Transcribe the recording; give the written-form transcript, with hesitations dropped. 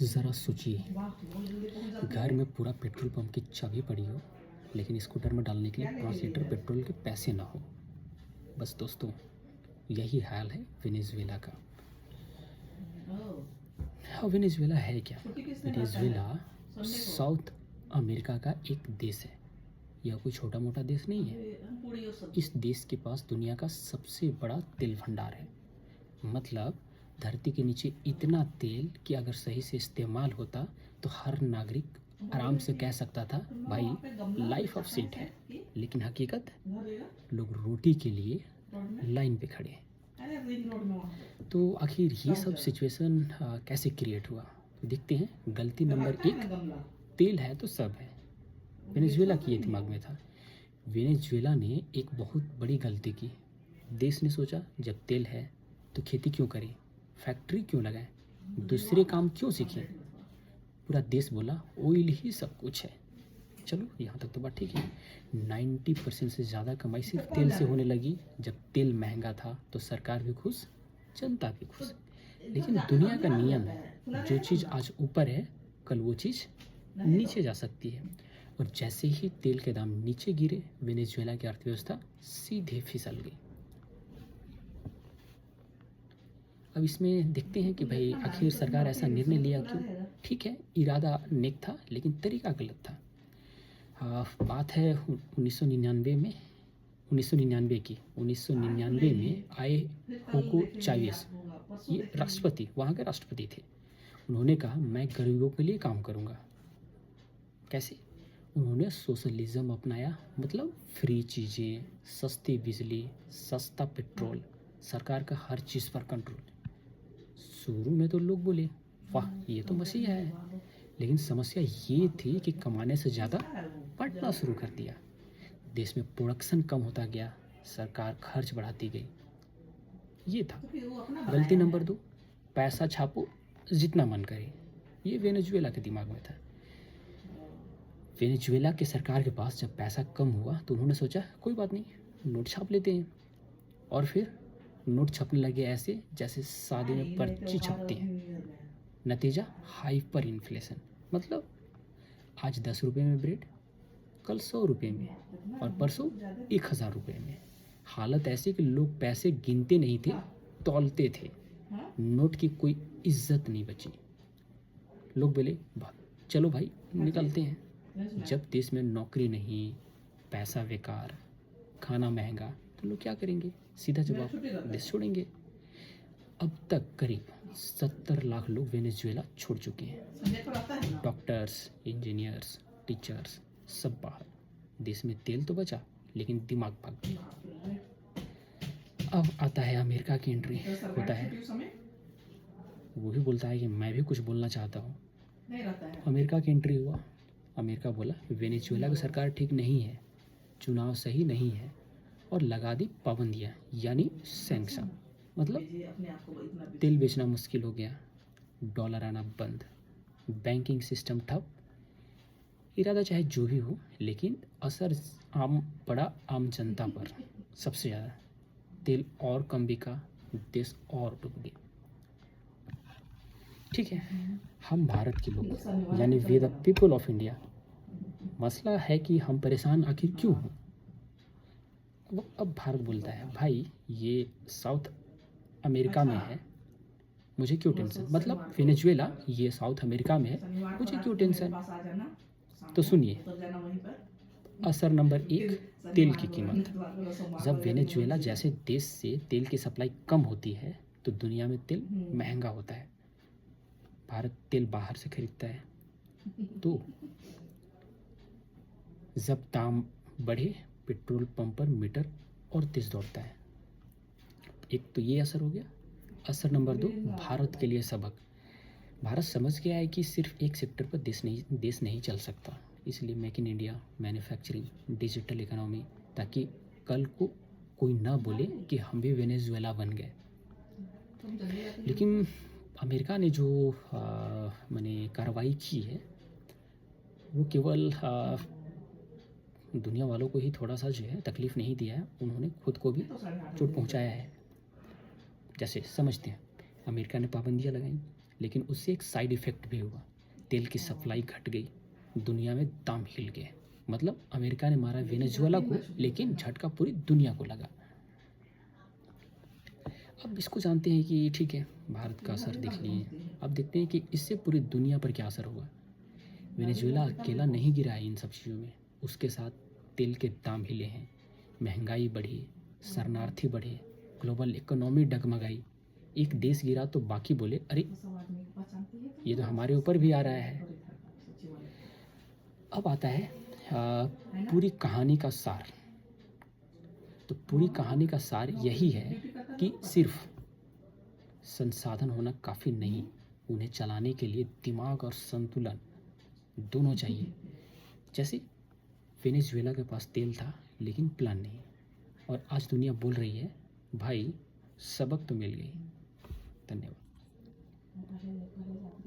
ज़रा सोचिए, घर में पूरा पेट्रोल पंप की चाबी पड़ी हो, लेकिन स्कूटर में डालने के लिए 5 लीटर पेट्रोल के पैसे ना हो। बस दोस्तों, यही हाल है वेनेजुएला का। हाँ, वेनेजुएला है क्या? वेनेजुएला साउथ अमेरिका का एक देश है। यह कोई छोटा मोटा देश नहीं है। इस देश के पास दुनिया का सबसे बड़ा तेल भंडार है। मतलब धरती के नीचे इतना तेल कि अगर सही से इस्तेमाल होता तो हर नागरिक आराम से कह सकता था भाई लाइफ ऑफ सीट है। लेकिन हकीकत, लोग रोटी के लिए लाइन पे खड़े हैं। तो आखिर ये सब सिचुएशन कैसे क्रिएट हुआ? देखते हैं। गलती नंबर 1, तेल है तो सब है। वेनेजुएला की ये दिमाग में था। वेनेजुएला ने एक बहुत बड़ी गलती की। देश ने सोचा जब तेल है तो खेती क्यों करें, फैक्ट्री क्यों लगाएं, दूसरे काम क्यों सीखें। पूरा देश बोला ऑयल ही सब कुछ है। चलो यहाँ तक तो बात ठीक है। 90% से ज़्यादा कमाई सिर्फ तेल से होने लगी। जब तेल महंगा था तो सरकार भी खुश, जनता भी खुश। लेकिन दुनिया का नियम है, जो चीज़ आज ऊपर है कल वो चीज़ नीचे जा सकती है। और जैसे ही तेल के दाम नीचे गिरे, वेनेजुएला की अर्थव्यवस्था सीधे फिसल गई। अब इसमें देखते हैं कि भाई आखिर सरकार ऐसा निर्णय लिया क्यों। ठीक है, इरादा नेक था लेकिन तरीका गलत था। बात है 1999 में आए हुगो चावेस, ये राष्ट्रपति, वहाँ के राष्ट्रपति थे। उन्होंने कहा मैं गरीबों के लिए काम करूँगा। कैसे? उन्होंने सोशलिज्म अपनाया। मतलब फ्री चीज़ें, सस्ती बिजली, सस्ता पेट्रोल, सरकार का हर चीज़ पर कंट्रोल। शुरू में तो लोग बोले वाह ये तो मसीहा है, लेकिन समस्या ये थी कि कमाने से ज़्यादा पढ़ना शुरू कर दिया। देश में प्रोडक्शन कम होता गया, सरकार खर्च बढ़ाती गई। ये था गलती नंबर 2, पैसा छापो जितना मन करे। ये वेनेजुएला के दिमाग में था। वेनेजुएला के सरकार के पास जब पैसा कम हुआ तो उन्होंने सोचा कोई बात नहीं, नोट छाप लेते हैं। और फिर नोट छपने लगे ऐसे जैसे शादी में पर्ची छपती है। नतीजा हाइपर इन्फ्लेशन। मतलब आज 10 रुपये में ब्रेड, कल 100 रुपये में, और परसों 1000 रुपये में। हालत ऐसी कि लोग पैसे गिनते नहीं थे, तौलते थे। नोट की कोई इज्जत नहीं बची। लोग बोले चलो भाई निकलते हैं। जब देश में नौकरी नहीं, पैसा बेकार, खाना महंगा, तो लोग क्या करेंगे? सीधा जवाब, देश छोड़ेंगे। अब तक करीब 70 लाख लोग वेनेजुएला छोड़ चुके हैं। डॉक्टर्स, इंजीनियर्स, टीचर्स सब बाहर। देश में तेल तो बचा लेकिन दिमाग भाग गया। अब आता है अमेरिका की एंट्री। होता है वो भी बोलता है कि मैं भी कुछ बोलना चाहता हूँ। अमेरिका की एंट्री हुआ। अमेरिका बोला वेनेजुएला की सरकार ठीक नहीं है, चुनाव सही नहीं है, और लगा दी पाबंदियाँ यानी सैंक्शन। मतलब तेल बेचना मुश्किल हो गया, डॉलर आना बंद, बैंकिंग सिस्टम ठप। इरादा चाहे जो भी हो, लेकिन असर पड़ा आम जनता पर सबसे ज़्यादा। तेल और कम बिका, देश और डूब गया। ठीक है, हम भारत के लोग यानी we the people of India, मसला है कि हम परेशान आखिर क्यों हों। वो अब भारत बोलता है भाई ये साउथ अमेरिका में है, मुझे क्यों टेंशन। मतलब वेनेजुएला ये साउथ अमेरिका में है, मुझे क्यों टेंशन। तो सुनिए, असर नंबर 1, तेल की कीमत। जब वेनेजुएला जैसे देश से तेल की सप्लाई कम होती है तो दुनिया में तेल महंगा होता है। भारत तेल बाहर से खरीदता है, तो जब दाम बढ़े पेट्रोल पंप पर मीटर और तेज दौड़ता है। एक तो ये असर हो गया। असर नंबर 2, भारत के लिए सबक। भारत समझ गया है कि सिर्फ एक सेक्टर पर देश नहीं चल सकता। इसलिए make in India, manufacturing, digital economy, ताकि कल को कोई ना बोले कि हम भी वेनेजुएला बन गए। लेकिन अमेरिका ने जो मैंने कार्रवाई की है वो केवल दुनिया वालों को ही थोड़ा सा जो है तकलीफ़ नहीं दिया है, उन्होंने खुद को भी चोट पहुंचाया है। जैसे समझते हैं, अमेरिका ने पाबंदियां लगाई, लेकिन उससे एक साइड इफ़ेक्ट भी हुआ, तेल की सप्लाई घट गई, दुनिया में दाम हिल गए। मतलब अमेरिका ने मारा वेनेजुएला को, लेकिन झटका पूरी दुनिया को लगा। अब इसको जानते हैं कि ठीक है, भारत का असर देख लिए, अब देखते हैं कि इससे पूरी दुनिया पर क्या असर हुआ। वेनेजुएला अकेला नहीं गिरा है इन सब चीज़ों में, उसके साथ तेल के दाम हिले हैं, महंगाई बढ़ी, शरणार्थी बढ़े, ग्लोबल इकोनॉमी डगमगाई। एक देश गिरा तो बाकी बोले अरे ये तो हमारे ऊपर भी आ रहा है। अब आता है पूरी कहानी का सार। तो पूरी कहानी का सार यही है कि सिर्फ संसाधन होना काफ़ी नहीं, उन्हें चलाने के लिए दिमाग और संतुलन दोनों चाहिए। जैसे वेनेजुएला के पास तेल था लेकिन प्लान नहीं, और आज दुनिया बोल रही है भाई सबक तो मिल गई। धन्यवाद।